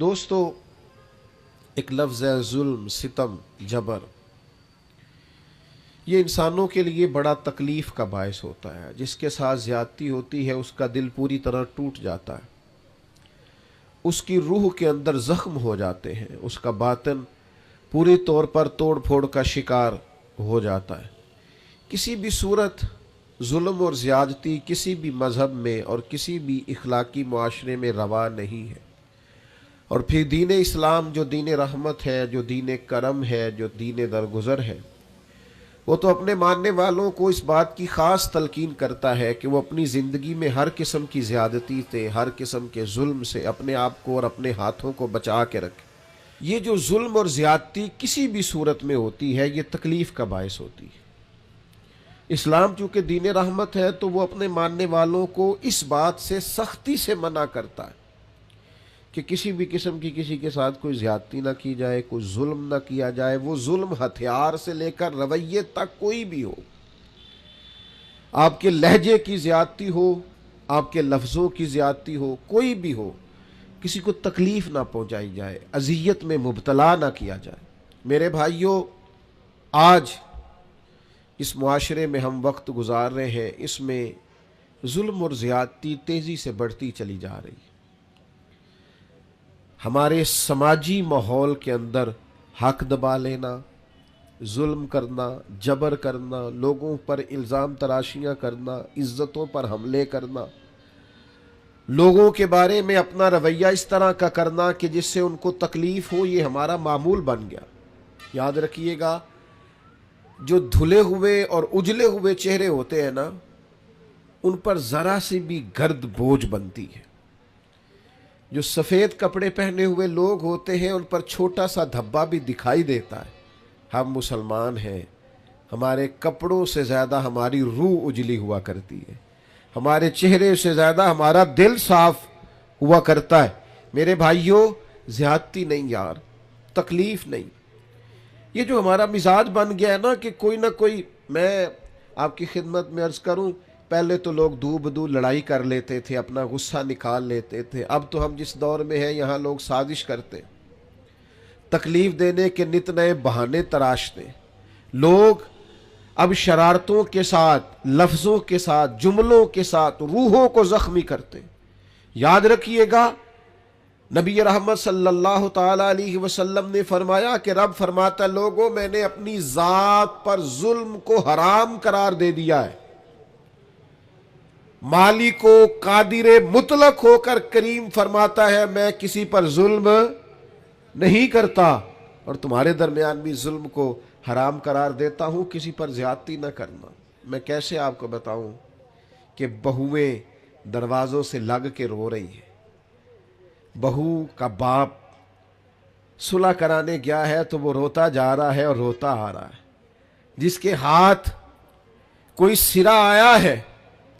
دوستو، ایک لفظ ہے ظلم، ستم، جبر. یہ انسانوں کے لیے بڑا تکلیف کا باعث ہوتا ہے. جس کے ساتھ زیادتی ہوتی ہے اس کا دل پوری طرح ٹوٹ جاتا ہے، اس کی روح کے اندر زخم ہو جاتے ہیں، اس کا باطن پوری طور پر توڑ پھوڑ کا شکار ہو جاتا ہے. کسی بھی صورت ظلم اور زیادتی کسی بھی مذہب میں اور کسی بھی اخلاقی معاشرے میں روا نہیں ہے. اور پھر دین اسلام جو دین رحمت ہے، جو دین کرم ہے، جو دین درگزر ہے، وہ تو اپنے ماننے والوں کو اس بات کی خاص تلقین کرتا ہے کہ وہ اپنی زندگی میں ہر قسم کی زیادتی سے، ہر قسم کے ظلم سے اپنے آپ کو اور اپنے ہاتھوں کو بچا کے رکھے. یہ جو ظلم اور زیادتی کسی بھی صورت میں ہوتی ہے، یہ تکلیف کا باعث ہوتی ہے. اسلام چونکہ دین رحمت ہے تو وہ اپنے ماننے والوں کو اس بات سے سختی سے منع کرتا ہے کہ کسی بھی قسم کی کسی کے ساتھ کوئی زیادتی نہ کی جائے، کوئی ظلم نہ کیا جائے. وہ ظلم ہتھیار سے لے کر رویے تک کوئی بھی ہو، آپ کے لہجے کی زیادتی ہو، آپ کے لفظوں کی زیادتی ہو، کوئی بھی ہو، کسی کو تکلیف نہ پہنچائی جائے، اذیت میں مبتلا نہ کیا جائے. میرے بھائیوں، آج اس معاشرے میں ہم وقت گزار رہے ہیں، اس میں ظلم اور زیادتی تیزی سے بڑھتی چلی جا رہی ہے. ہمارے سماجی ماحول کے اندر حق دبا لینا، ظلم کرنا، جبر کرنا، لوگوں پر الزام تراشیاں کرنا، عزتوں پر حملے کرنا، لوگوں کے بارے میں اپنا رویہ اس طرح کا کرنا کہ جس سے ان کو تکلیف ہو، یہ ہمارا معمول بن گیا. یاد رکھیے گا، جو دھلے ہوئے اور اجلے ہوئے چہرے ہوتے ہیں نا، ان پر ذرا سی بھی گرد بوجھ بنتی ہے. جو سفید کپڑے پہنے ہوئے لوگ ہوتے ہیں ان پر چھوٹا سا دھبا بھی دکھائی دیتا ہے. ہم مسلمان ہیں، ہمارے کپڑوں سے زیادہ ہماری روح اجلی ہوا کرتی ہے، ہمارے چہرے سے زیادہ ہمارا دل صاف ہوا کرتا ہے. میرے بھائیوں، زیادتی نہیں یار، تکلیف نہیں. یہ جو ہمارا مزاج بن گیا ہے نا کہ کوئی نہ کوئی، میں آپ کی خدمت میں عرض کروں، پہلے تو لوگ دو بدو لڑائی کر لیتے تھے، اپنا غصہ نکال لیتے تھے. اب تو ہم جس دور میں ہیں یہاں لوگ سازش کرتے، تکلیف دینے کے نت نئے بہانے تراشتے. لوگ اب شرارتوں کے ساتھ، لفظوں کے ساتھ، جملوں کے ساتھ روحوں کو زخمی کرتے. یاد رکھیے گا، نبی رحمت صلی اللہ تعالی علیہ وسلم نے فرمایا کہ رب فرماتا، لوگوں میں نے اپنی ذات پر ظلم کو حرام قرار دے دیا ہے. مالک و قادر مطلق ہو کر کریم فرماتا ہے میں کسی پر ظلم نہیں کرتا، اور تمہارے درمیان بھی ظلم کو حرام قرار دیتا ہوں، کسی پر زیادتی نہ کرنا. میں کیسے آپ کو بتاؤں کہ بہویں دروازوں سے لگ کے رو رہی ہیں. بہو کا باپ صلح کرانے گیا ہے تو وہ روتا جا رہا ہے اور روتا آ رہا ہے. جس کے ہاتھ کوئی سرا آیا ہے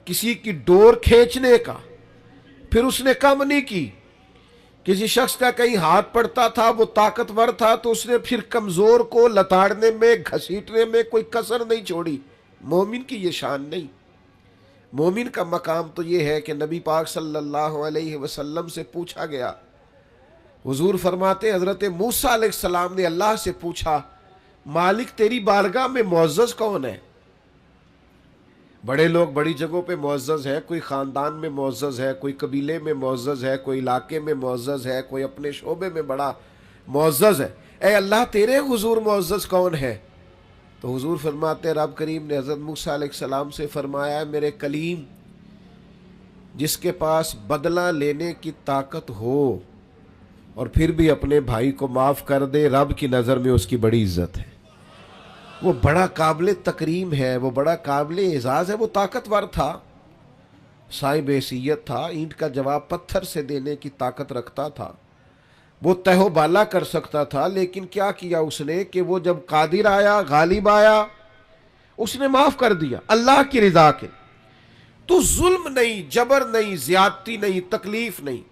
کسی کی ڈور کھینچنے کا، پھر اس نے کم نہیں کی. کسی شخص کا کہیں ہاتھ پڑتا تھا، وہ طاقتور تھا تو اس نے پھر کمزور کو لتاڑنے میں، گھسیٹنے میں کوئی کسر نہیں چھوڑی. مومن کی یہ شان نہیں. مومن کا مقام تو یہ ہے کہ نبی پاک صلی اللہ علیہ وسلم سے پوچھا گیا، حضور فرماتے حضرت موسیٰ علیہ السلام نے اللہ سے پوچھا، مالک تیری بارگاہ میں معزز کون ہے؟ بڑے لوگ بڑی جگہوں پہ معزز ہے، کوئی خاندان میں معزز ہے، کوئی قبیلے میں معزز ہے، کوئی علاقے میں معزز ہے، کوئی اپنے شعبے میں بڑا معزز ہے. اے اللہ تیرے حضور معزز کون ہے؟ تو حضور فرماتے، رب کریم نے حضرت موسیٰ علیہ السلام سے فرمایا، میرے کلیم، جس کے پاس بدلہ لینے کی طاقت ہو اور پھر بھی اپنے بھائی کو معاف کر دے، رب کی نظر میں اس کی بڑی عزت ہے. وہ بڑا قابل تکریم ہے، وہ بڑا قابل اعزاز ہے. وہ طاقتور تھا، صاحب حیثیت تھا، اینٹ کا جواب پتھر سے دینے کی طاقت رکھتا تھا، وہ تہ و بالا کر سکتا تھا. لیکن کیا کیا اس نے کہ وہ جب قادر آیا، غالب آیا، اس نے معاف کر دیا اللہ کی رضا کے. تو ظلم نہیں، جبر نہیں، زیادتی نہیں، تکلیف نہیں.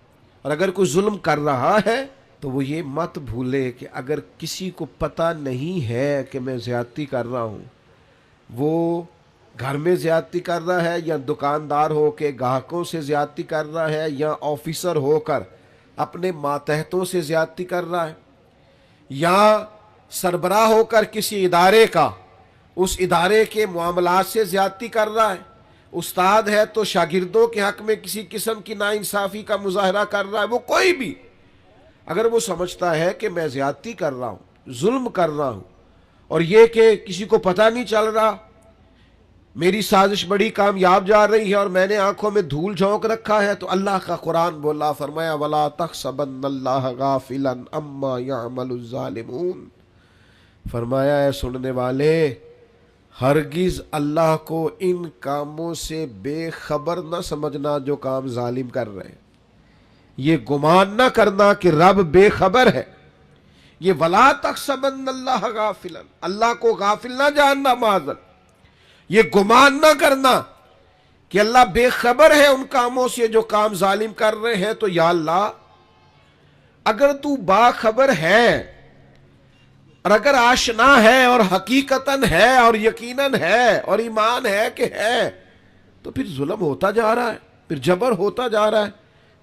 اور اگر کوئی ظلم کر رہا ہے تو وہ یہ مت بھولے کہ اگر کسی کو پتہ نہیں ہے کہ میں زیادتی کر رہا ہوں، وہ گھر میں زیادتی کر رہا ہے یا دکاندار ہو کے گاہکوں سے زیادتی کر رہا ہے یا آفیسر ہو کر اپنے ماتحتوں سے زیادتی کر رہا ہے، یا سربراہ ہو کر کسی ادارے کا اس ادارے کے معاملات سے زیادتی کر رہا ہے، استاد ہے تو شاگردوں کے حق میں کسی قسم کی ناانصافی کا مظاہرہ کر رہا ہے، وہ کوئی بھی اگر وہ سمجھتا ہے کہ میں زیادتی کر رہا ہوں، ظلم کر رہا ہوں، اور یہ کہ کسی کو پتہ نہیں چل رہا، میری سازش بڑی کامیاب جا رہی ہے اور میں نے آنکھوں میں دھول جھونک رکھا ہے، تو اللہ کا قرآن بولا، فرمایا وَلَا تَحْسَبَنَّ اللَّهَ غَافِلًا عَمَّا يَعْمَلُ الظَّالِمُونَ، فرمایا اے سننے والے، ہرگز اللہ کو ان کاموں سے بے خبر نہ سمجھنا جو کام ظالم کر رہے ہیں، یہ گمان نہ کرنا کہ رب بے خبر ہے، یہ وَلَا تَحْسَبَنَّ اللَّهَ غَافِلًا، اللہ کو غافل نہ جاننا، معاذ، یہ گمان نہ کرنا کہ اللہ بے خبر ہے ان کاموں سے جو کام ظالم کر رہے ہیں، تو یا اللہ اگر تو باخبر ہے اور اگر آشنا ہے اور حقیقتاً ہے اور یقیناً ہے اور ایمان ہے کہ ہے، تو پھر ظلم ہوتا جا رہا ہے، پھر جبر ہوتا جا رہا ہے۔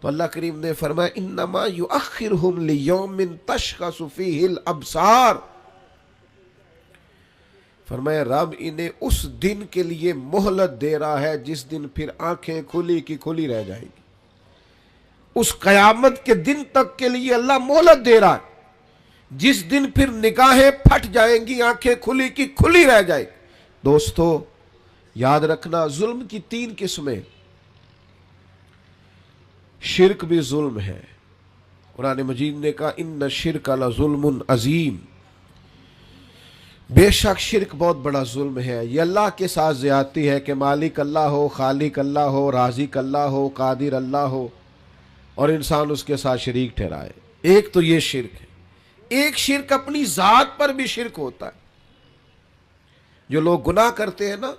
تو اللہ کریم نے فرمایا انما یؤخرہم لیوم تشخص فیہ الابصار، فرمایا رب انہیں اس دن کے لیے مہلت دے رہا ہے جس دن پھر آنکھیں کھلی کی کھلی رہ جائیں گی، اس قیامت کے دن تک کے لیے اللہ مہلت دے رہا ہے جس دن پھر نگاہیں پھٹ جائیں گی، آنکھیں کھلی کی کھلی رہ جائیں گی۔ دوستو یاد رکھنا، ظلم کی 3 قسمیں، شرک بھی ظلم ہے، قرآن مجید نے کہا ان الشرک لظلم عظیم، بے شک شرک بہت بڑا ظلم ہے، یہ اللہ کے ساتھ زیادتی ہے کہ مالک اللہ ہو، خالق اللہ ہو، رازق اللہ ہو، قادر اللہ ہو اور انسان اس کے ساتھ شریک ٹھہرائے۔ ایک تو یہ شرک ہے، ایک شرک اپنی ذات پر بھی شرک ہوتا ہے۔ جو لوگ گناہ کرتے ہیں نا،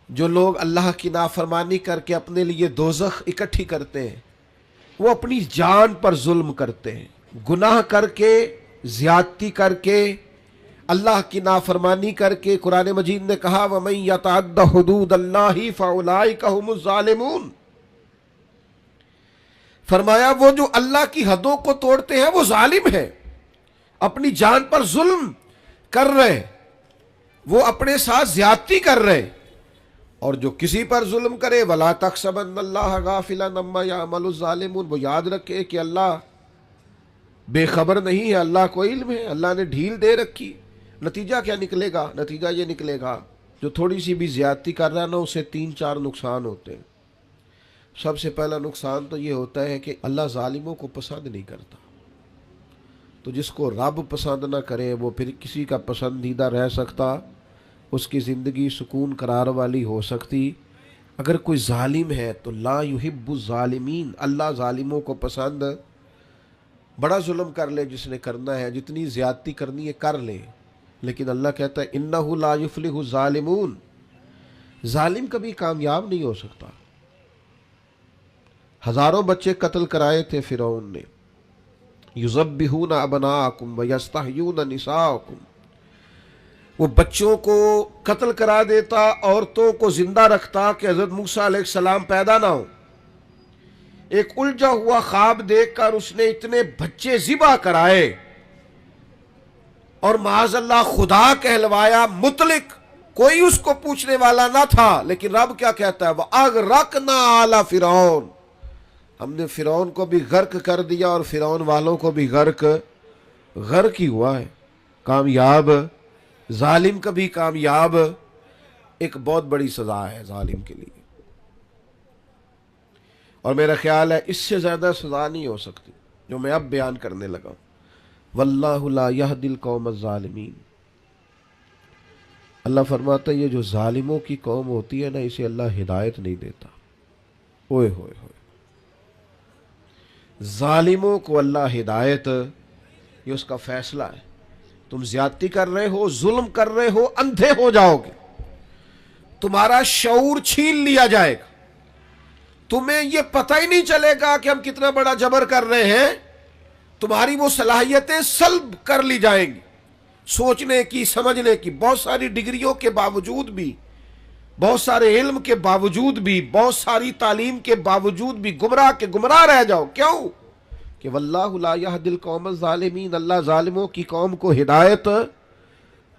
جو لوگ اللہ کی نافرمانی کر کے اپنے لیے دوزخ اکٹھی کرتے ہیں، وہ اپنی جان پر ظلم کرتے ہیں، گناہ کر کے، زیادتی کر کے، اللہ کی نافرمانی کر کے۔ قرآن مجید نے کہا وَمَن يَتَعَدَّ حُدُودَ اللَّهِ فَأُولَٰئِكَ هُمُ الظَّالِمُونَ، فرمایا وہ جو اللہ کی حدوں کو توڑتے ہیں وہ ظالم ہیں، اپنی جان پر ظلم کر رہے، وہ اپنے ساتھ زیادتی کر رہے۔ اور جو کسی پر ظلم کرے وَلَا تَحْسَبَنَّ اللَّهَ غَافِلًا عَمَّا يَعْمَلُ الظَّالِمُونَ، وہ یاد رکھے کہ اللہ بے خبر نہیں ہے، اللہ کو علم ہے، اللہ نے ڈھیل دے رکھی۔ نتیجہ کیا نکلے گا؟ نتیجہ یہ نکلے گا جو تھوڑی سی بھی زیادتی کر رہا ہے نا، اسے 3-4 نقصان ہوتے ہیں۔ سب سے پہلا نقصان تو یہ ہوتا ہے کہ اللہ ظالموں کو پسند نہیں کرتا، تو جس کو رب پسند نہ کرے وہ پھر کسی کا پسندیدہ رہ سکتا، اس کی زندگی سکون قرار والی ہو سکتی۔ اگر کوئی ظالم ہے تو لا یحب الظالمین، اللہ ظالموں کو پسند، بڑا ظلم کر لے جس نے کرنا ہے، جتنی زیادتی کرنی ہے کر لے، لیکن اللہ کہتا ہے انہ لا یفلح الظالمون، ظالم کبھی کامیاب نہیں ہو سکتا۔ ہزاروں بچے قتل کرائے تھے فرعون نے، یذبحون ابناءکم ویستحیون نساءکم، وہ بچوں کو قتل کرا دیتا، عورتوں کو زندہ رکھتا کہ حضرت موسیٰ علیہ السلام پیدا نہ ہو۔ ایک الجھا ہوا خواب دیکھ کر اس نے اتنے بچے ذبح کرائے اور معاذ اللہ خدا کہلوایا، مطلق، کوئی اس کو پوچھنے والا نہ تھا، لیکن رب کیا کہتا ہے وَأَغْرَقْنَا آلَ فِرْعَوْنَ، ہم نے فرعون کو بھی غرق کر دیا اور فرعون والوں کو بھی غرق ہی ہوا ہے۔ کامیاب ظالم کبھی کامیاب، ایک بہت بڑی سزا ہے ظالم کے لیے، اور میرا خیال ہے اس سے زیادہ سزا نہیں ہو سکتی جو میں اب بیان کرنے لگا ہوں۔ واللہ لا یہدی القوم الظالمین، اللہ فرماتا ہے یہ جو ظالموں کی قوم ہوتی ہے نا، اسے اللہ ہدایت نہیں دیتا۔ اوئے ہوئے ہوئے، ظالموں کو اللہ ہدایت، یہ اس کا فیصلہ ہے۔ تم زیادتی کر رہے ہو، ظلم کر رہے ہو، اندھے ہو جاؤ گے، تمہارا شعور چھین لیا جائے گا، تمہیں یہ پتہ ہی نہیں چلے گا کہ ہم کتنا بڑا جبر کر رہے ہیں، تمہاری وہ صلاحیتیں سلب کر لی جائیں گی، سوچنے کی، سمجھنے کی۔ بہت ساری ڈگریوں کے باوجود بھی بہت سارے علم کے باوجود بھی، بہت ساری تعلیم کے باوجود بھی گمراہ کے گمراہ رہ جاؤ. کیوں؟ کہ واللہ لا یہدی القوم الظالمین، اللہ ظالموں کی قوم کو ہدایت.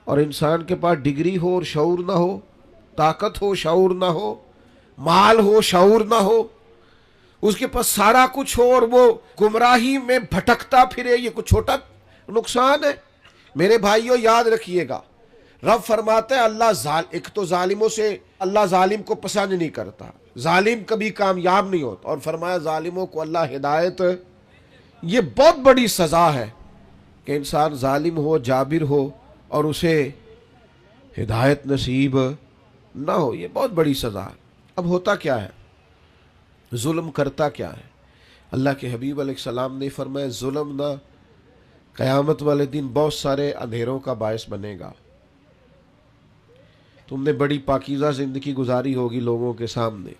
اور انسان کے پاس ڈگری ہو اور شعور نہ ہو، طاقت ہو شعور نہ ہو، مال ہو شعور نہ ہو، اس کے پاس سارا کچھ ہو اور وہ گمراہی میں بھٹکتا پھرے، یہ کچھ چھوٹا نقصان ہے؟ میرے بھائیوں یاد رکھیے گا، رب فرماتا ہے اللہ ایک تو ظالموں سے اللہ ظالم کو پسند نہیں کرتا، ظالم کبھی کامیاب نہیں ہوتا، اور فرمایا ظالموں کو اللہ ہدایت. یہ بہت بڑی سزا ہے کہ انسان ظالم ہو، جابر ہو اور اسے ہدایت نصیب نہ ہو. یہ بہت بڑی سزا ہے. اب ہوتا کیا ہے؟ ظلم کرتا کیا ہے؟ اللہ کے حبیب علیہ السلام نے فرمایا ظلم نہ قیامت والے دن بہت سارے اندھیروں کا باعث بنے گا. تم نے بڑی پاکیزہ زندگی گزاری ہوگی لوگوں کے سامنے،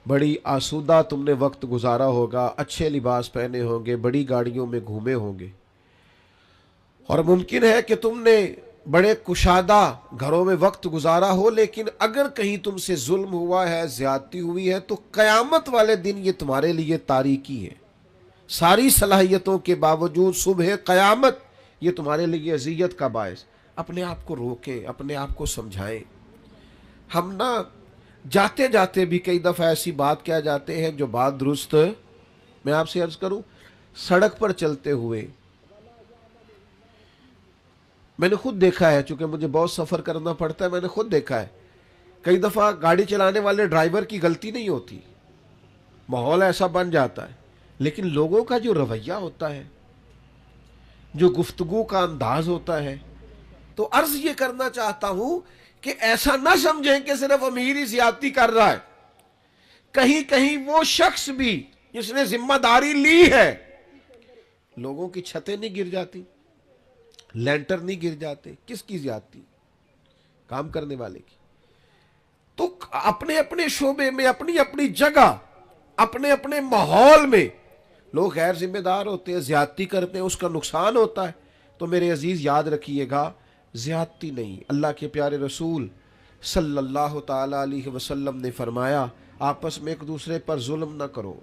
بڑی آسودہ تم نے وقت گزارا ہوگا، اچھے لباس پہنے ہوں گے، بڑی گاڑیوں میں گھومے ہوں گے، اور ممکن ہے کہ تم نے بڑے کشادہ گھروں میں وقت گزارا ہو، لیکن اگر کہیں تم سے ظلم ہوا ہے، زیادتی ہوئی ہے، تو قیامت والے دن یہ تمہارے لیے تاریکی ہے. ساری صلاحیتوں کے باوجود صبح قیامت یہ تمہارے لیے اذیت کا باعث. اپنے آپ کو روکیں، اپنے آپ کو سمجھائیں. ہم نہ جاتے جاتے بھی کئی دفعہ ایسی بات کہہ جاتے ہیں جو بات درست. میں آپ سے عرض کروں، سڑک پر چلتے ہوئے میں نے خود دیکھا ہے، چونکہ مجھے بہت سفر کرنا پڑتا ہے، میں نے خود دیکھا ہے کئی دفعہ گاڑی چلانے والے ڈرائیور کی غلطی نہیں ہوتی، ماحول ایسا بن جاتا ہے، لیکن لوگوں کا جو رویہ ہوتا ہے، جو گفتگو کا انداز ہوتا ہے. تو عرض یہ کرنا چاہتا ہوں کہ ایسا نہ سمجھیں کہ صرف امیر ہی زیادتی کر رہا ہے. کہیں کہیں وہ شخص بھی جس نے ذمہ داری لی ہے، لوگوں کی چھتیں نہیں گر جاتی، لینٹر نہیں گر جاتے. کس کی زیادتی؟ کام کرنے والے کی. تو اپنے اپنے شعبے میں، اپنی اپنی جگہ، اپنے اپنے ماحول میں لوگ غیر ذمہ دار ہوتے ہیں، زیادتی کرتے ہیں، اس کا نقصان ہوتا ہے. تو میرے عزیز یاد رکھیے گا، زیادتی نہیں. اللہ کے پیارے رسول صلی اللہ تعالی علیہ وسلم نے فرمایا آپس میں ایک دوسرے پر ظلم نہ کرو،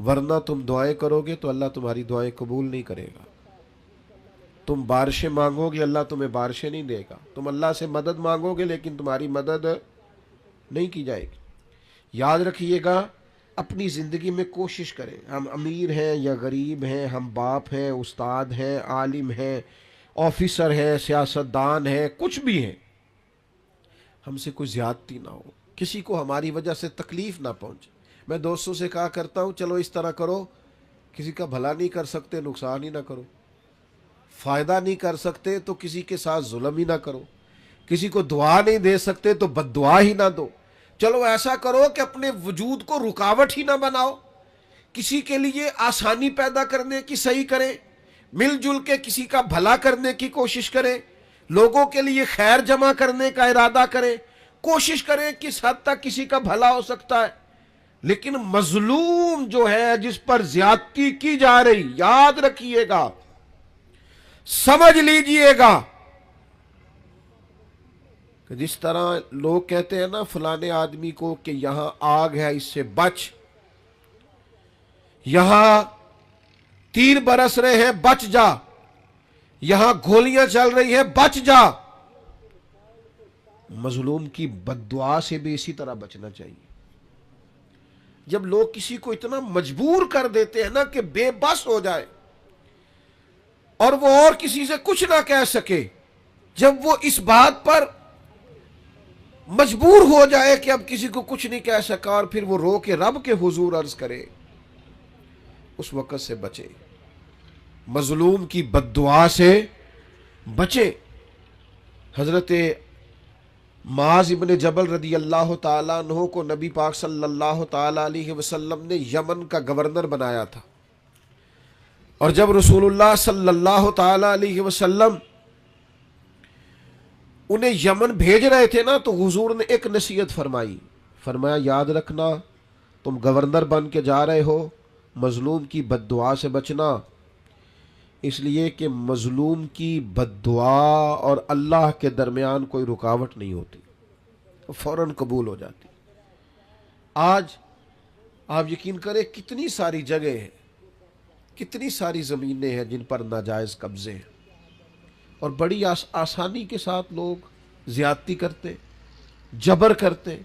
ورنہ تم دعائیں کرو گے تو اللہ تمہاری دعائیں قبول نہیں کرے گا. تم بارشیں مانگو گے، اللہ تمہیں بارشیں نہیں دے گا. تم اللہ سے مدد مانگو گے لیکن تمہاری مدد نہیں کی جائے گی. یاد رکھیے گا، اپنی زندگی میں کوشش کریں، ہم امیر ہیں یا غریب ہیں، ہم باپ ہیں، استاد ہیں، عالم ہیں، آفیسر ہیں، سیاستدان ہیں، کچھ بھی ہیں، ہم سے کوئی زیادتی نہ ہو، کسی کو ہماری وجہ سے تکلیف نہ پہنچے. میں دوستوں سے کہا کرتا ہوں چلو اس طرح کرو، کسی کا بھلا نہیں کر سکتے نقصان ہی نہ کرو، فائدہ نہیں کر سکتے تو کسی کے ساتھ ظلم ہی نہ کرو، کسی کو دعا نہیں دے سکتے تو بد دعا ہی نہ دو. چلو ایسا کرو کہ اپنے وجود کو رکاوٹ ہی نہ بناؤ، کسی کے لیے آسانی پیدا کرنے کی صحیح کریں، مل جل کے کسی کا بھلا کرنے کی کوشش کریں، لوگوں کے لیے خیر جمع کرنے کا ارادہ کریں، کوشش کریں کس حد تک کسی کا بھلا ہو سکتا ہے. لیکن مظلوم جو ہے، جس پر زیادتی کی جا رہی، یاد رکھیے گا، سمجھ لیجئے گا کہ جس طرح لوگ کہتے ہیں نا فلانے آدمی کو کہ یہاں آگ ہے اس سے بچ، یہاں تیر برس رہے ہیں بچ جا، یہاں گولیاں چل رہی ہیں بچ جا. مظلوم کی بد دعا سے بھی اسی طرح بچنا چاہیے. جب لوگ کسی کو اتنا مجبور کر دیتے ہیں نا کہ بے بس ہو جائے اور وہ اور کسی سے کچھ نہ کہہ سکے، جب وہ اس بات پر مجبور ہو جائے کہ اب کسی کو کچھ نہیں کہہ سکا اور پھر وہ رو کے رب کے حضور عرض کرے، اس وقت سے بچے، مظلوم کی بد دعا سے بچے. حضرت معاذ ابن جبل رضی اللہ تعالیٰ عنہ کو نبی پاک صلی اللہ تعالیٰ علیہ وسلم نے یمن کا گورنر بنایا تھا، اور جب رسول اللہ صلی اللہ تعالیٰ علیہ وسلم انہیں یمن بھیج رہے تھے نا، تو حضور نے ایک نصیحت فرمائی، فرمایا یاد رکھنا تم گورنر بن کے جا رہے ہو، مظلوم کی بد دعا سے بچنا، اس لیے کہ مظلوم کی بد دعا اور اللہ کے درمیان کوئی رکاوٹ نہیں ہوتی. فوراً قبول ہو جاتی۔ آج آپ یقین کریں کتنی ساری جگہ ہیں، کتنی ساری زمینیں ہیں جن پر ناجائز قبضے ہیں، اور بڑی آسانی کے ساتھ لوگ زیادتی کرتے، جبر کرتے،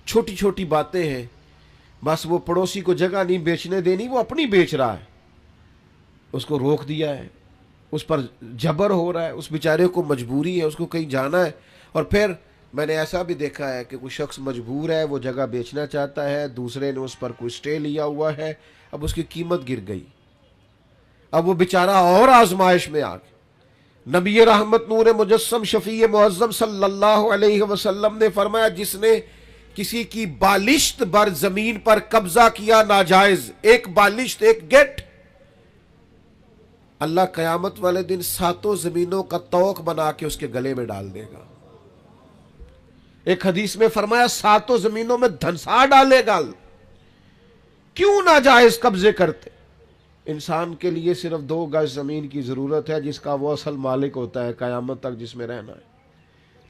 چھوٹی چھوٹی باتیں ہیں، بس وہ پڑوسی کو جگہ نہیں بیچنے دینی، وہ اپنی بیچ رہا ہے، اس کو روک دیا ہے، اس پر جبر ہو رہا ہے، اس بیچارے کو مجبوری ہے، اس کو کہیں جانا ہے، اور پھر میں نے ایسا بھی دیکھا ہے کہ کوئی شخص مجبور ہے، وہ جگہ بیچنا چاہتا ہے، دوسرے نے اس پر کوئی سٹے لیا ہوا ہے، اب اس کی قیمت گر گئی، اب وہ بیچارہ اور آزمائش میں آ گیا۔ نبی رحمت نور مجسم شفیع معظم صلی اللہ علیہ وسلم نے فرمایا جس نے کسی کی بالشت بر زمین پر قبضہ کیا ناجائز، ایک بالشت، ایک گٹ، اللہ قیامت والے دن 7 زمینوں کا طوق بنا کے اس کے گلے میں ڈال دے گا۔ ایک حدیث میں فرمایا 7 زمینوں میں دھنسا ڈالے گا۔ کیوں ناجائز قبضے کرتے؟ انسان کے لیے صرف 2 گز زمین کی ضرورت ہے جس کا وہ اصل مالک ہوتا ہے قیامت تک، جس میں رہنا ہے،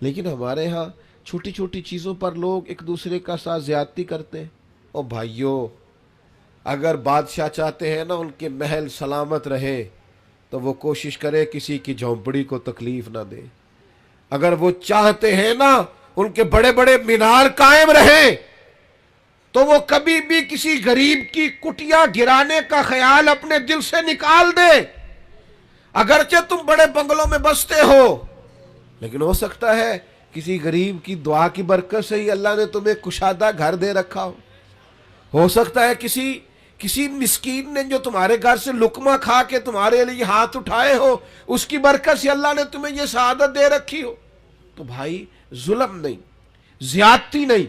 لیکن ہمارے ہاں چھوٹی چھوٹی چیزوں پر لوگ ایک دوسرے کا ساتھ زیادتی کرتے ہیں۔ اور بھائیوں، اگر بادشاہ چاہتے ہیں نا ان کے محل سلامت رہے تو وہ کوشش کرے کسی کی جھونپڑی کو تکلیف نہ دے۔ اگر وہ چاہتے ہیں نا ان کے بڑے بڑے مینار قائم رہیں تو وہ کبھی بھی کسی غریب کی کٹیا گرانے کا خیال اپنے دل سے نکال دے۔ اگرچہ تم بڑے بنگلوں میں بستے ہو، لیکن ہو سکتا ہے کسی غریب کی دعا کی برکت سے ہی اللہ نے تمہیں کشادہ گھر دے رکھا ہو سکتا ہے کسی مسکین نے جو تمہارے گھر سے لقمہ کھا کے تمہارے لیے ہاتھ اٹھائے ہو، اس کی برکت سے اللہ نے تمہیں یہ سعادت دے رکھی ہو۔ تو بھائی، ظلم نہیں، زیادتی نہیں۔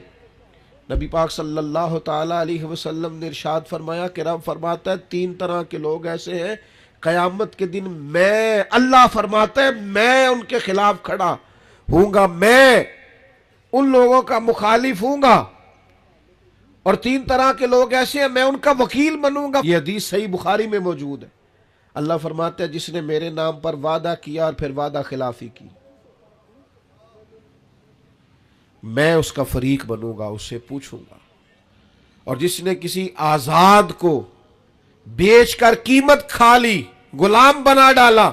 نبی پاک صلی اللہ تعالی علیہ وسلم نے ارشاد فرمایا کہ رب فرماتا ہے 3 طرح کے لوگ ایسے ہیں قیامت کے دن میں، اللہ فرماتا ہے میں ان کے خلاف کھڑا ہوں گا، میں ان لوگوں کا مخالف ہوں گا، اور 3 طرح کے لوگ ایسے ہیں میں ان کا وکیل بنوں گا۔ یہ حدیث صحیح بخاری میں موجود ہے۔ اللہ فرماتا ہے جس نے میرے نام پر وعدہ کیا اور پھر وعدہ خلافی کی، میں اس کا فریق بنوں گا، اس سے پوچھوں گا۔ اور جس نے کسی آزاد کو بیچ کر قیمت کھا لی، غلام بنا ڈالا،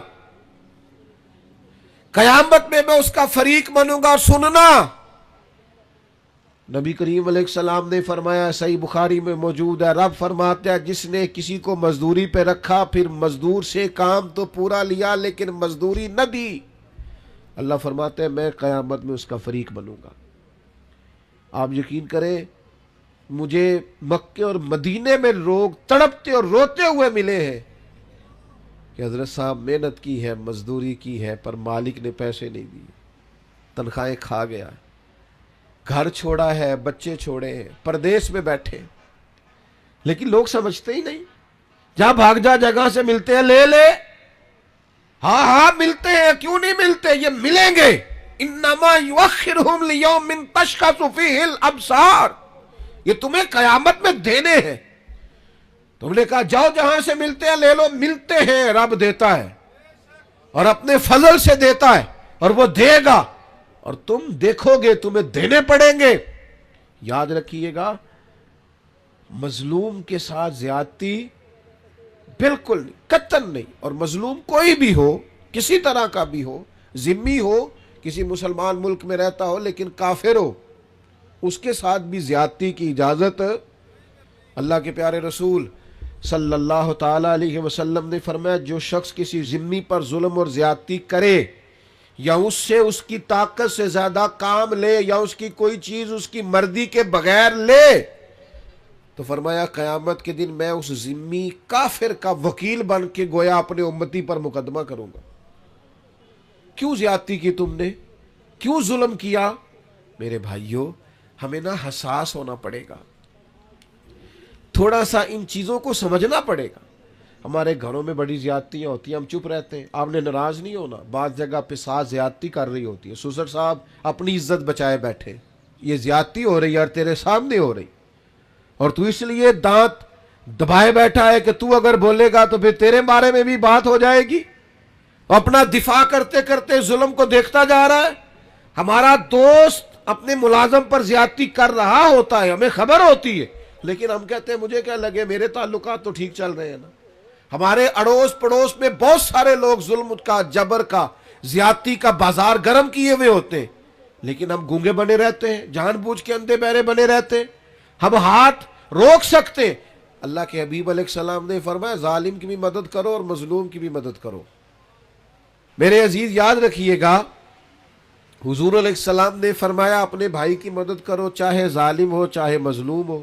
قیامت میں اس کا فریق بنوں گا۔ سننا، نبی کریم علیہ السلام نے فرمایا، صحیح بخاری میں موجود ہے، رب فرماتا ہے جس نے کسی کو مزدوری پہ رکھا، پھر مزدور سے کام تو پورا لیا لیکن مزدوری نہ دی، اللہ فرماتا ہے میں قیامت میں اس کا فریق بنوں گا۔ آپ یقین کریں مجھے مکے اور مدینے میں لوگ تڑپتے اور روتے ہوئے ملے ہیں کہ حضرت صاحب محنت کی ہے، مزدوری کی ہے، پر مالک نے پیسے نہیں دیے، تنخواہیں کھا گیا، گھر چھوڑا ہے، بچے چھوڑے ہیں، پردیس میں بیٹھے، لیکن لوگ سمجھتے ہی نہیں۔ جہاں بھاگ جا جگہ سے ملتے ہیں لے لے، ہاں ملتے ہیں، کیوں نہیں ملتے، یہ ملیں گے۔ انما یؤخرہم لیوم تشخص فیہ الابصار، یہ تمہیں قیامت میں دینے ہیں۔ تم نے کہا جاؤ جہاں سے ملتے ہیں لے لو، ملتے ہیں، رب دیتا ہے اور اپنے فضل سے دیتا ہے، اور وہ دے گا، اور تم دیکھو گے تمہیں دینے پڑیں گے۔ یاد رکھیے گا، مظلوم کے ساتھ زیادتی بالکل نہیں، قطعاً نہیں۔ اور مظلوم کوئی بھی ہو، کسی طرح کا بھی ہو، ذمی ہو، کسی مسلمان ملک میں رہتا ہو لیکن کافر ہو، اس کے ساتھ بھی زیادتی کی اجازت اللہ کے پیارے رسول صلی اللہ تعالی علیہ وسلم نے فرمایا جو شخص کسی ذمی پر ظلم اور زیادتی کرے، یا اس سے اس کی طاقت سے زیادہ کام لے، یا اس کی کوئی چیز اس کی مرضی کے بغیر لے، تو فرمایا قیامت کے دن میں اس ذمی کافر کا وکیل بن کے گویا اپنے امتی پر مقدمہ کروں گا۔ کیوں زیادتی کی تم نے؟ کیوں ظلم کیا؟ میرے بھائیوں، ہمیں نا حساس ہونا پڑے گا، تھوڑا سا ان چیزوں کو سمجھنا پڑے گا۔ ہمارے گھروں میں بڑی زیادتیاں ہوتی ہیں، ہم چپ رہتے ہیں، آپ نے ناراض نہیں ہونا، بعض جگہ پہ ساتھ زیادتی کر رہی ہوتی ہے، سسر صاحب اپنی عزت بچائے بیٹھے، یہ زیادتی ہو رہی ہے اور تیرے سامنے ہو رہی، اور تو اس لیے دانت دبائے بیٹھا ہے کہ تو اگر بولے گا تو پھر تیرے بارے میں بھی بات ہو جائے گی، اپنا دفاع کرتے کرتے ظلم کو دیکھتا جا رہا ہے۔ ہمارا دوست اپنے ملازم پر زیادتی کر رہا ہوتا ہے، ہمیں خبر ہوتی ہے، لیکن ہم کہتے ہیں مجھے کیا لگے، میرے تعلقات تو ٹھیک چل رہے ہیں نا۔ ہمارے اڑوس پڑوس میں بہت سارے لوگ ظلم کا، جبر کا، زیادتی کا بازار گرم کیے ہوئے ہوتے ہیں، لیکن ہم گونگے بنے رہتے ہیں، جان بوجھ کے اندھے بہرے بنے رہتے ہیں۔ ہم ہاتھ روک سکتے ہیں۔ اللہ کے حبیب علیہ السلام نے فرمایا ظالم کی بھی مدد کرو اور مظلوم کی بھی مدد کرو۔ میرے عزیز یاد رکھیے گا، حضور علیہ السلام نے فرمایا اپنے بھائی کی مدد کرو، چاہے ظالم ہو چاہے مظلوم ہو۔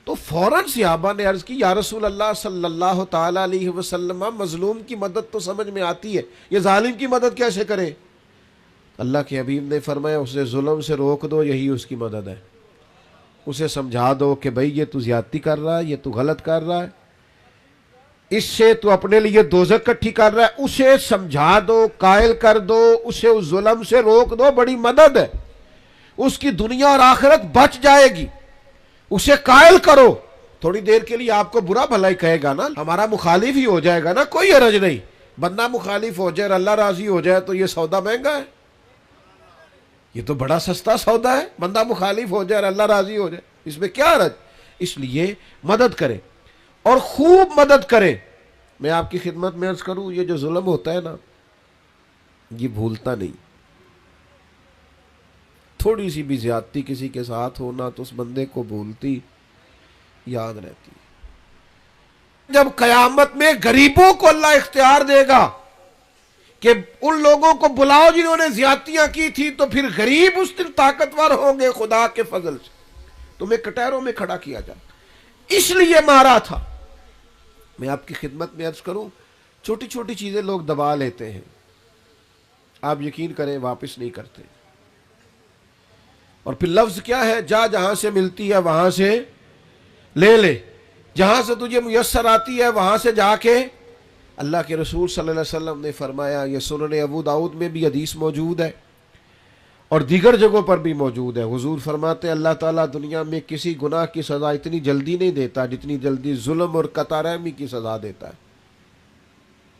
تو فوراً صحابہ نے عرض کی یا رسول اللہ صلی اللہ تعالی علیہ وسلم، مظلوم کی مدد تو سمجھ میں آتی ہے، یہ ظالم کی مدد کیسے کرے؟ اللہ کے حبیب نے فرمایا اسے ظلم سے روک دو، یہی اس کی مدد ہے۔ اسے سمجھا دو کہ بھئی یہ تو زیادتی کر رہا ہے، یہ تو غلط کر رہا ہے، اس سے تو اپنے لیے دوزخ کٹھی کر رہا ہے، اسے سمجھا دو، قائل کر دو، اسے اس ظلم سے روک دو، بڑی مدد ہے، اس کی دنیا اور آخرت بچ جائے گی، اسے قائل کرو۔ تھوڑی دیر کے لیے آپ کو برا بھلا ہی کہے گا نا، ہمارا مخالف ہی ہو جائے گا نا، کوئی حرج نہیں، بندہ مخالف ہو جائے اور اللہ راضی ہو جائے تو یہ سودا مہنگا ہے، یہ تو بڑا سستا سودا ہے، بندہ مخالف ہو جائے اور اللہ راضی ہو جائے، اس میں کیا حرج؟ اس لیے مدد کریں اور خوب مدد کریں۔ میں آپ کی خدمت میں عرض کروں، یہ جو ظلم ہوتا ہے نا، یہ بھولتا نہیں۔ تھوڑی سی بھی زیادتی کسی کے ساتھ ہونا تو اس بندے کو بھولتی یاد رہتی۔ جب قیامت میں غریبوں کو اللہ اختیار دے گا کہ ان لوگوں کو بلاؤ جنہوں نے زیادتیاں کی تھی، تو پھر غریب اس دن طاقتور ہوں گے خدا کے فضل سے، تمہیں کٹہروں میں کھڑا کیا جائے، اس لیے مارا تھا۔ میں آپ کی خدمت میں عرض کروں، چھوٹی چھوٹی چیزیں لوگ دبا لیتے ہیں، آپ یقین کریں واپس نہیں کرتے، اور پھر لفظ کیا ہے، جا جہاں سے ملتی ہے وہاں سے لے لے، جہاں سے تجھے میسر آتی ہے وہاں سے جا کے۔ اللہ کے رسول صلی اللہ علیہ وسلم نے فرمایا، یہ سنن ابو داؤد میں بھی حدیث موجود ہے اور دیگر جگہوں پر بھی موجود ہے، حضور فرماتے ہیں اللہ تعالیٰ دنیا میں کسی گناہ کی سزا اتنی جلدی نہیں دیتا جتنی جلدی ظلم اور قطع رحمی کی سزا دیتا ہے۔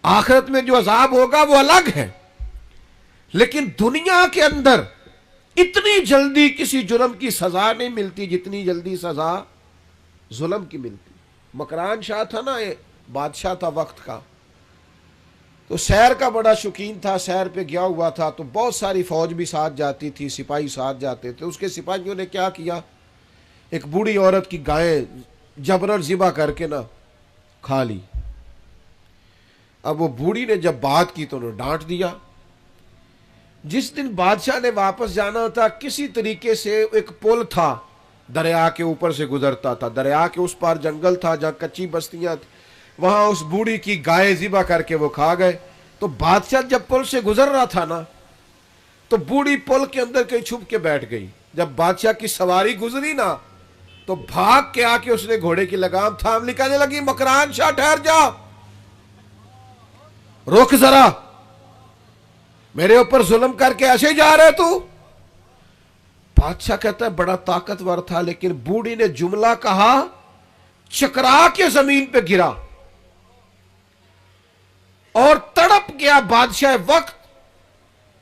آخرت میں جو عذاب ہوگا وہ الگ ہے، لیکن دنیا کے اندر اتنی جلدی کسی جرم کی سزا نہیں ملتی جتنی جلدی سزا ظلم کی ملتی۔ مکران شاہ تھا نا، بادشاہ تھا وقت کا، تو سیر کا بڑا شوقین تھا، سیر پہ گیا ہوا تھا تو بہت ساری فوج بھی ساتھ جاتی تھی، سپاہی ساتھ جاتے تھے۔ اس کے سپاہیوں نے کیا کیا، ایک بوڑھی عورت کی گائے جبرن ذبح کر کے نا کھا لی۔ اب وہ بوڑھی نے جب بات کی تو انہوں نے ڈانٹ دیا۔ جس دن بادشاہ نے واپس جانا تھا، کسی طریقے سے ایک پل تھا، دریا کے اوپر سے گزرتا تھا، دریا کے اس پار جنگل تھا جہاں کچی بستیاں تھیں، وہاں اس بوڑھی کی گائے ذبح کر کے وہ کھا گئے۔ تو بادشاہ جب پل سے گزر رہا تھا نا، تو بوڑھی پل کے اندر کہیں چھپ کے بیٹھ گئی۔ جب بادشاہ کی سواری گزری نا تو بھاگ کے آ کے اس نے گھوڑے کی لگام تھام لی، کہنے لگی مکران شاہ ٹھہر جا، رک ذرا، میرے اوپر ظلم کر کے ایسے جا رہے تو؟ بادشاہ کہتا ہے بڑا طاقتور تھا، لیکن بوڑھی نے جملہ کہا، چکرا کے زمین پہ گرا اور تڑپ گیا بادشاہ وقت۔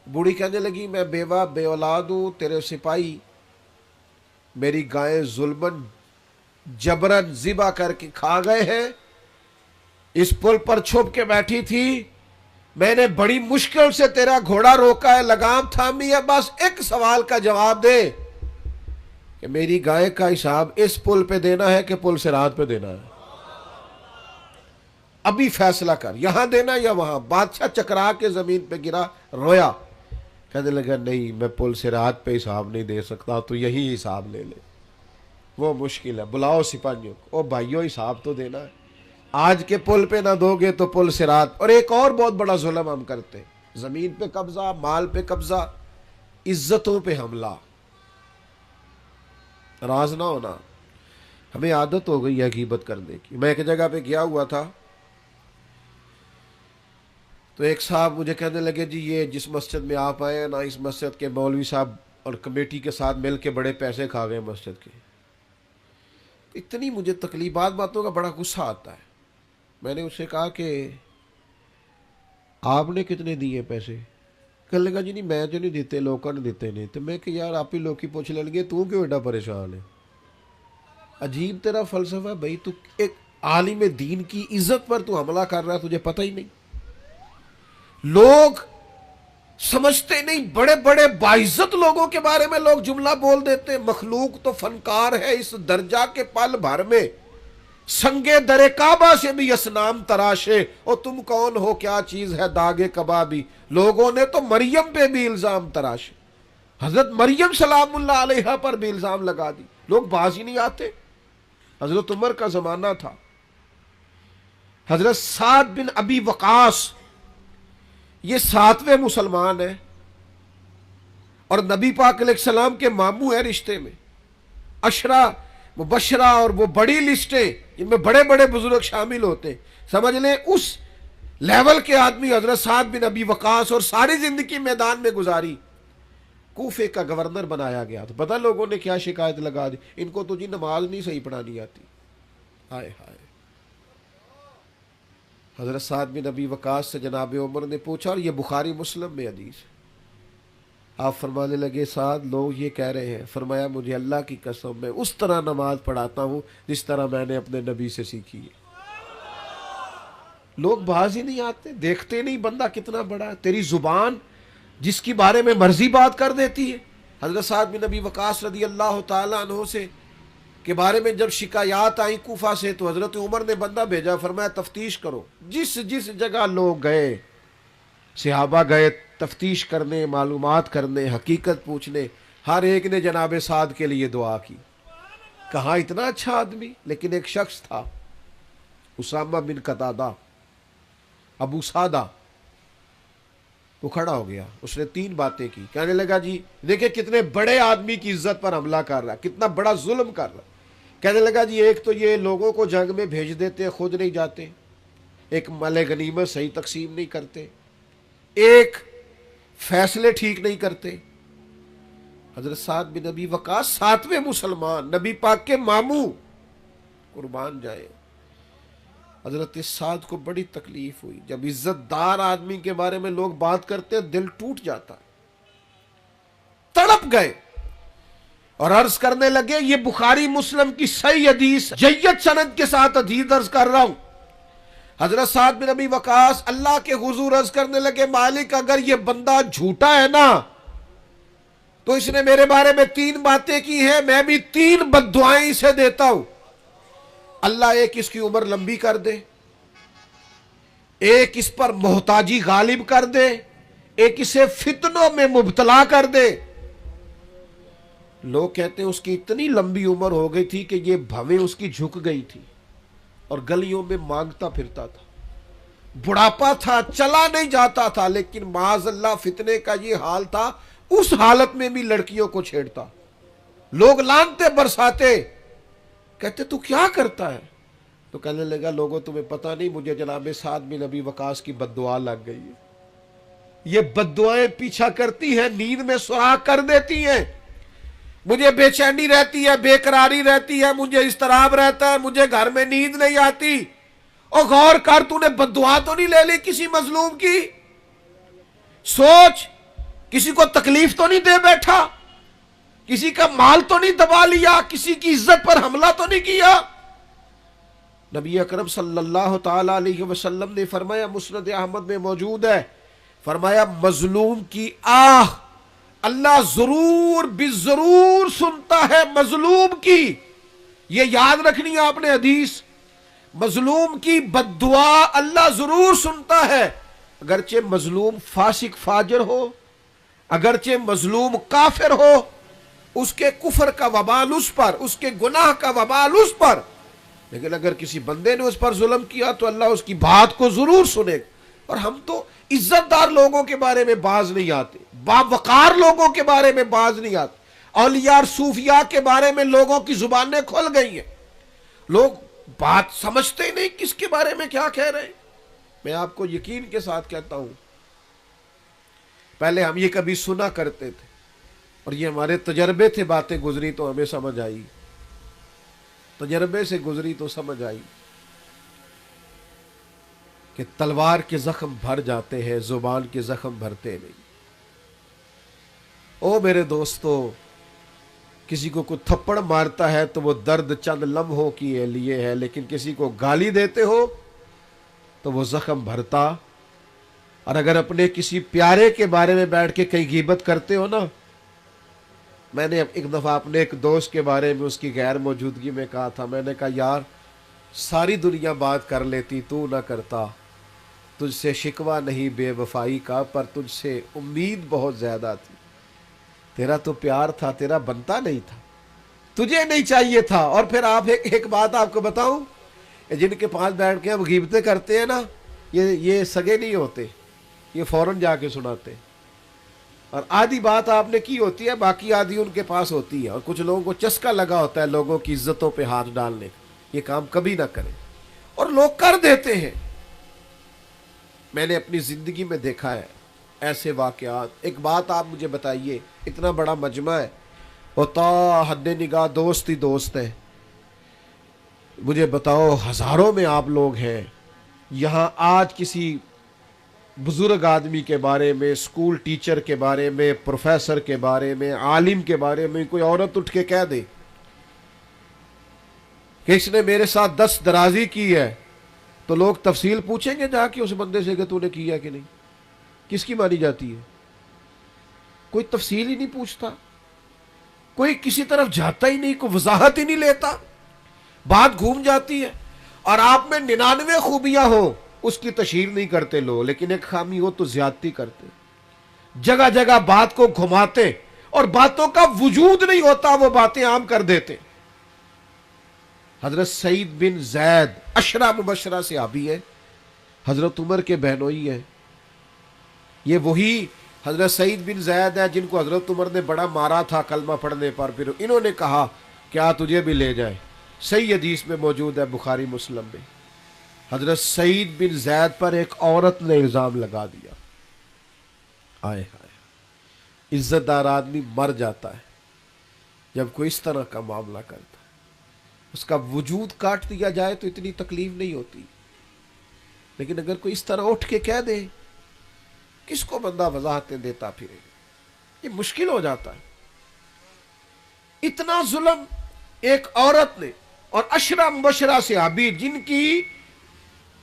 بوڑھی کہنے لگی میں بیوہ بے اولاد ہوں، تیرے سپاہی میری گائیں ظلمن جبرن ذبح کر کے کھا گئے ہیں، اس پل پر چھپ کے بیٹھی تھی، میں نے بڑی مشکل سے تیرا گھوڑا روکا ہے، لگام تھامی ہے، بس ایک سوال کا جواب دے کہ میری گائے کا حساب اس پل پہ دینا ہے کہ پل صراط پہ دینا ہے، ابھی فیصلہ کر، یہاں دینا یا وہاں۔ بادشاہ چکرا کے زمین پہ گرا، رویا، کہنے لگا نہیں میں پل صراط پہ حساب نہیں دے سکتا، تو یہی حساب لے لے، وہ مشکل ہے، بلاؤ سپاہیوں کو، او بھائیو حساب تو دینا ہے، آج کے پل پہ نہ دو گے تو پل صراط۔ اور ایک اور بہت بڑا ظلم ہم کرتے ہیں، زمین پہ قبضہ، مال پہ قبضہ، عزتوں پہ حملہ، راز نہ ہونا۔ ہمیں عادت ہو گئی ہے غیبت کرنے کی۔ میں ایک جگہ پہ گیا ہوا تھا تو ایک صاحب مجھے کہنے لگے جی یہ جس مسجد میں آپ آئے ہیں نا، اس مسجد کے مولوی صاحب اور کمیٹی کے ساتھ مل کے بڑے پیسے کھا گئے مسجد کے۔ اتنی مجھے تکلیف، باتوں کا بڑا غصہ آتا ہے۔ میں نے اس سے کہا کہ آپ نے کتنے دیے پیسے؟ کہنے لگا جی نہیں میں تو نہیں دیتے لوگوں نے دیتے نہیں. تو میں کہ یار آپ ہی لوگ کی پوچھ لیں گے تو کیوں ایڈا پریشان ہے. عجیب تیرا فلسفہ بھائی, تو ایک عالم دین کی عزت پر تو حملہ کر رہا ہے, تجھے پتہ ہی نہیں. لوگ سمجھتے نہیں, بڑے بڑے باعزت لوگوں کے بارے میں لوگ جملہ بول دیتے ہیں, مخلوق تو فنکار ہے اس درجہ کے پل بھر میں سنگے در کعبہ سے بھی اسنام تراشے, اور تم کون ہو کیا چیز ہے داغے کبابی. لوگوں نے تو مریم پہ بھی الزام تراشے, حضرت مریم سلام اللہ علیہا پر بھی الزام لگا دی. لوگ باز ہی نہیں آتے. حضرت عمر کا زمانہ تھا, حضرت سعد بن ابی وقاص یہ 7ویں مسلمان ہیں اور نبی پاک علیہ السلام کے ماموں ہیں رشتے میں. عشرہ مبشرہ اور وہ بڑی لسٹیں جن میں بڑے بڑے بزرگ شامل ہوتے ہیں, سمجھ لیں اس لیول کے آدمی حضرت سعد بن ابی وقاص, اور ساری زندگی میدان میں گزاری. کوفے کا گورنر بنایا گیا. تو پتہ لوگوں نے کیا شکایت لگا دی, ان کو تو جی نماز نہیں صحیح پڑھانی آتی. ہائے ہائے. حضرت سعد بن ابی وقاص سے جناب عمر نے پوچھا, اور یہ بخاری مسلم میں حدیث ہے. آپ فرمانے لگے سعد لوگ یہ کہہ رہے ہیں. فرمایا مجھے اللہ کی قسم میں اس طرح نماز پڑھاتا ہوں جس طرح میں نے اپنے نبی سے سیکھی ہے. لوگ باز ہی نہیں آتے, دیکھتے نہیں بندہ کتنا بڑا ہے. تیری زبان جس کی بارے میں مرضی بات کر دیتی ہے. حضرت سعد بن ابی وقاص رضی اللہ تعالیٰ عنہ سے کے بارے میں جب شکایات آئیں کوفہ سے, تو حضرت عمر نے بندہ بھیجا, فرمایا تفتیش کرو. جس جس جگہ لوگ گئے, صحابہ گئے تفتیش کرنے, معلومات کرنے, حقیقت پوچھنے, ہر ایک نے جناب سعد کے لیے دعا کی. کہاں اتنا اچھا آدمی. لیکن ایک شخص تھا اسامہ بن قتادہ, ابو سعدہ, وہ کھڑا ہو گیا. اس نے 3 باتیں کی. کہنے لگا جی دیکھیں کتنے بڑے آدمی کی عزت پر حملہ کر رہا ہے, کتنا بڑا ظلم کر رہا ہے. کہنے لگا جی ایک تو یہ لوگوں کو جنگ میں بھیج دیتے, خود نہیں جاتے. ایک مال غنیمت صحیح تقسیم نہیں کرتے. ایک فیصلے ٹھیک نہیں کرتے. حضرت سعد بن ابی وقاص 7ویں مسلمان, نبی پاک کے ماموں, قربان جائے. حضرت سعد کو بڑی تکلیف ہوئی. جب عزت دار آدمی کے بارے میں لوگ بات کرتے دل ٹوٹ جاتا. تڑپ گئے اور عرض کرنے لگے, یہ بخاری مسلم کی صحیح حدیث جید سند کے ساتھ حدیث عرض کر رہا ہوں. حضرت سعد بن ابی وقاص اللہ کے حضور عرض کرنے لگے, مالک اگر یہ بندہ جھوٹا ہے نا تو اس نے میرے بارے میں 3 باتیں کی ہیں, میں بھی 3 بددعائیں اسے دیتا ہوں. اللہ ایک اس کی عمر لمبی کر دے, ایک اس پر محتاجی غالب کر دے, ایک اسے فتنوں میں مبتلا کر دے. لوگ کہتے ہیں اس کی اتنی لمبی عمر ہو گئی تھی کہ یہ بھویں اس کی جھک گئی تھی اور گلیوں میں مانگتا پھرتا تھا. بڑھاپا تھا, چلا نہیں جاتا تھا, لیکن معاذ اللہ فتنے کا یہ حال تھا, اس حالت میں بھی لڑکیوں کو چھیڑتا. لوگ لانتے برساتے, کہتے تو کیا کرتا ہے. تو کہنے لگا لوگوں تمہیں پتہ نہیں, مجھے جناب سعد بن ابی وقاص کی بددعا لگ گئی ہے. یہ بددعائیں پیچھا کرتی ہیں, نیند میں سراغ کر دیتی ہیں. مجھے بے چینی رہتی ہے, بے قراری رہتی ہے, مجھے اضطراب رہتا ہے, مجھے گھر میں نیند نہیں آتی. اور غور کر, تو نے بددعا تو نہیں لے لی کسی مظلوم کی. سوچ, کسی کو تکلیف تو نہیں دے بیٹھا, کسی کا مال تو نہیں دبا لیا, کسی کی عزت پر حملہ تو نہیں کیا. نبی اکرم صلی اللہ تعالی علیہ وسلم نے فرمایا, مسند احمد میں موجود ہے, فرمایا مظلوم کی آہ اللہ ضرور بالضرور سنتا ہے. مظلوم کی, یہ یاد رکھنی ہے آپ نے حدیث, مظلوم کی بددعا اللہ ضرور سنتا ہے. اگرچہ مظلوم فاسق فاجر ہو, اگرچہ مظلوم کافر ہو, اس کے کفر کا وبال اس پر, اس کے گناہ کا وبال اس پر, لیکن اگر کسی بندے نے اس پر ظلم کیا تو اللہ اس کی بات کو ضرور سنے. اور ہم تو عزت دار لوگوں کے بارے میں باز نہیں آتے, باوقار لوگوں کے بارے میں باز نہیں آتے. اولیاء اور صوفیاء کے بارے میں لوگوں کی زبانیں کھل گئی ہیں, لوگ بات سمجھتے نہیں کس کے بارے میں کیا کہہ رہے ہیں. میں آپ کو یقین کے ساتھ کہتا ہوں, پہلے ہم یہ کبھی سنا کرتے تھے اور یہ ہمارے تجربے تھے, باتیں گزری تو ہمیں سمجھ آئی, تجربے سے گزری تو سمجھ آئی کہ تلوار کے زخم بھر جاتے ہیں, زبان کے زخم بھرتے نہیں. او میرے دوستو، کسی کو کوئی تھپڑ مارتا ہے تو وہ درد چند لمحوں کے لیے ہے، لیکن کسی کو گالی دیتے ہو تو وہ زخم بھرتا۔ اور اگر اپنے کسی پیارے کے بارے میں بیٹھ کے کئی غیبت کرتے ہو نا، میں نے ایک دفعہ اپنے ایک دوست کے بارے میں اس کی غیر موجودگی میں کہا تھا، میں نے کہا یار ساری دنیا بات کر لیتی، تو نہ کرتا، تجھ سے شکوہ نہیں بے وفائی کا، پر تجھ سے امید بہت زیادہ تھی، تیرا تو پیار تھا، تیرا بنتا نہیں تھا، تجھے نہیں چاہیے تھا۔ اور پھر آپ ایک بات آپ کو بتاؤں، جن کے پاس بیٹھ کے ہم غیبتیں کرتے ہیں نا، یہ سگے نہیں ہوتے، یہ فوراً جا کے سناتے، اور آدھی بات آپ نے کی ہوتی ہے، باقی آدھی ان کے پاس ہوتی ہے، اور کچھ لوگوں کو چسکا لگا ہوتا ہے لوگوں کی عزتوں پہ ہاتھ ڈالنے، یہ کام کبھی نہ کریں، اور لوگ کر دیتے ہیں۔ میں نے اپنی زندگی میں دیکھا ہے ایسے واقعات۔ ایک بات آپ مجھے بتائیے، اتنا بڑا مجمع ہے، اور تا حد نگاہ دوست ہی دوست ہیں، مجھے بتاؤ ہزاروں میں آپ لوگ ہیں، یہاں آج کسی بزرگ آدمی کے بارے میں، اسکول ٹیچر کے بارے میں، پروفیسر کے بارے میں، عالم کے بارے میں کوئی عورت اٹھ کے کہہ دے کہ اس نے میرے ساتھ 10 درازی کی ہے، تو لوگ تفصیل پوچھیں گے جا کے اس بندے سے کہ تو نے کیا کہ نہیں، کس کی مانی جاتی ہے؟ کوئی تفصیل ہی نہیں پوچھتا، کوئی کسی طرف جاتا ہی نہیں، کوئی وضاحت ہی نہیں لیتا، بات گھوم جاتی ہے۔ اور آپ میں 99 خوبیاں ہو، اس کی تشہیر نہیں کرتے لوگ، لیکن ایک خامی ہو تو زیادتی کرتے، جگہ جگہ بات کو گھماتے، اور باتوں کا وجود نہیں ہوتا، وہ باتیں عام کر دیتے۔ حضرت سعید بن زید عشرہ مبشرہ صحابی ہے، حضرت عمر کے بہنوئی ہیں، یہ وہی حضرت سعید بن زید ہے جن کو حضرت عمر نے بڑا مارا تھا کلمہ پڑھنے پر، پھر انہوں نے کہا کیا تجھے بھی لے جائے، صحیح حدیث میں موجود ہے بخاری مسلم میں۔ حضرت سعید بن زید پر ایک عورت نے الزام لگا دیا، آئے ہائے، عزت دار آدمی مر جاتا ہے جب کوئی اس طرح کا معاملہ کرتا ہے، اس کا وجود کاٹ دیا جائے تو اتنی تکلیف نہیں ہوتی، لیکن اگر کوئی اس طرح اٹھ کے کہہ دے، کس کو بندہ وضاحتیں دیتا پھرے، یہ مشکل ہو جاتا ہے۔ اتنا ظلم ایک عورت نے، اور عشرہ مبشرہ صحابی جن کی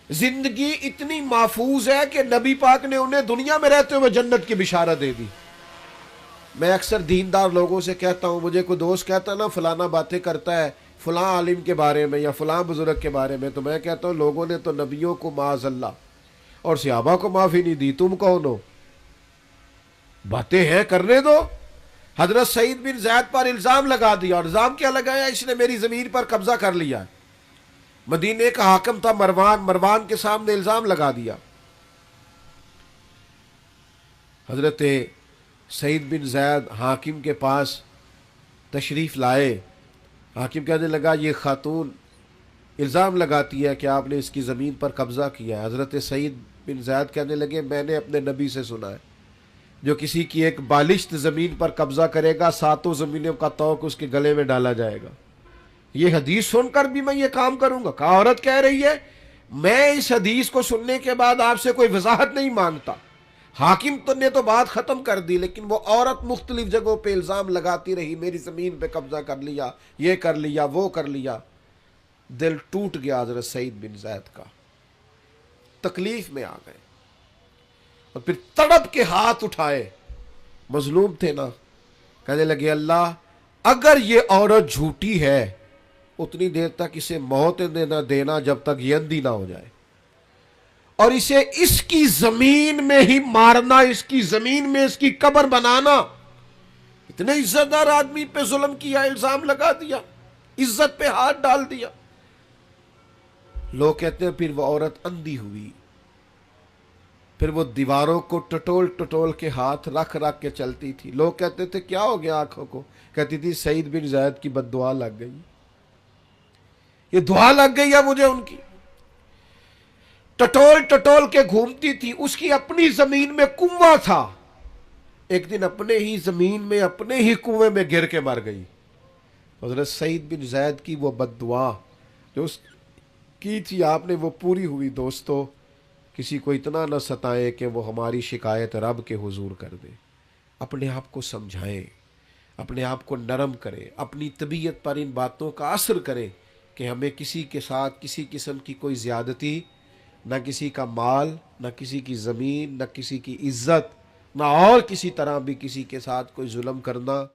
زندگی اتنی محفوظ ہے کہ نبی پاک نے انہیں دنیا میں رہتے ہوئے جنت کی بشارت دے دی۔ میں اکثر دیندار لوگوں سے کہتا ہوں، مجھے کوئی دوست کہتا نا فلانا باتیں کرتا ہے فلاں عالم کے بارے میں یا فلاں بزرگ کے بارے میں، تو میں کہتا ہوں لوگوں نے تو نبیوں کو معاذ اللہ اور صحابہ کو معافی نہیں دی، تم کون ہو؟ باتیں ہیں کرنے دو۔ حضرت سعید بن زید پر الزام لگا دیا، اور الزام کیا لگایا؟ اس نے میری زمین پر قبضہ کر لیا۔ مدینے کا حاکم تھا مروان کے سامنے الزام لگا دیا۔ حضرت سعید بن زید حاکم کے پاس تشریف لائے، حاکم کہنے لگا یہ خاتون الزام لگاتی ہے کہ آپ نے اس کی زمین پر قبضہ کیا ہے۔ حضرت سعید بن زید کہنے لگے میں نے اپنے نبی سے سنا ہے، جو کسی کی ایک بالشت زمین پر قبضہ کرے گا 7 زمینوں کا توق اس کے گلے میں ڈالا جائے گا، یہ حدیث سن کر بھی میں یہ کام کروں گا؟ کہا عورت کہہ رہی ہے میں اس حدیث کو سننے کے بعد آپ سے کوئی وضاحت نہیں مانگتا۔ حاکم تو نے تو بات ختم کر دی، لیکن وہ عورت مختلف جگہوں پہ الزام لگاتی رہی، میری زمین پہ قبضہ کر لیا، یہ کر لیا، وہ کر لیا۔ دل ٹوٹ گیا حضرت سعید بن زید کا، تکلیف میں آ گئے، اور پھر تڑپ کے ہاتھ اٹھائے، مظلوم تھے نا، کہنے لگے اللہ اگر یہ عورت جھوٹی ہے اتنی دیر تک اسے موت نہ دینا جب تک یہ اندھی نہ ہو جائے، اور اسے اس کی زمین میں ہی مارنا، اس کی زمین میں اس کی قبر بنانا۔ اتنے عزت دار آدمی پہ ظلم کیا، الزام لگا دیا، عزت پہ ہاتھ ڈال دیا۔ لوگ کہتے ہیں پھر وہ عورت اندھی ہوئی، پھر وہ دیواروں کو ٹٹول ٹٹول کے ہاتھ رکھ رکھ کے چلتی تھی۔ لوگ کہتے تھے کیا ہو گیا آنکھوں کو؟ کہتی تھی سعید بن زید کی بد دعا لگ گئی، یہ دعا لگ گئی ہے مجھے ان کی۔ ٹٹول ٹٹول کے گھومتی تھی، اس کی اپنی زمین میں کنواں تھا، ایک دن اپنے ہی زمین میں اپنے ہی کنویں میں گر کے مر گئی۔ حضرت سعید بن زید کی وہ بد دعا جو اس کی تھی آپ نے وہ پوری ہوئی۔ دوستو کسی کو اتنا نہ ستائے کہ وہ ہماری شکایت رب کے حضور کر دے۔ اپنے آپ کو سمجھائیں، اپنے آپ کو نرم کریں، اپنی طبیعت پر ان باتوں کا اثر کریں کہ ہمیں کسی کے ساتھ کسی قسم کی کوئی زیادتی، نہ کسی کا مال، نہ کسی کی زمین، نہ کسی کی عزت، نہ اور کسی طرح بھی کسی کے ساتھ کوئی ظلم کرنا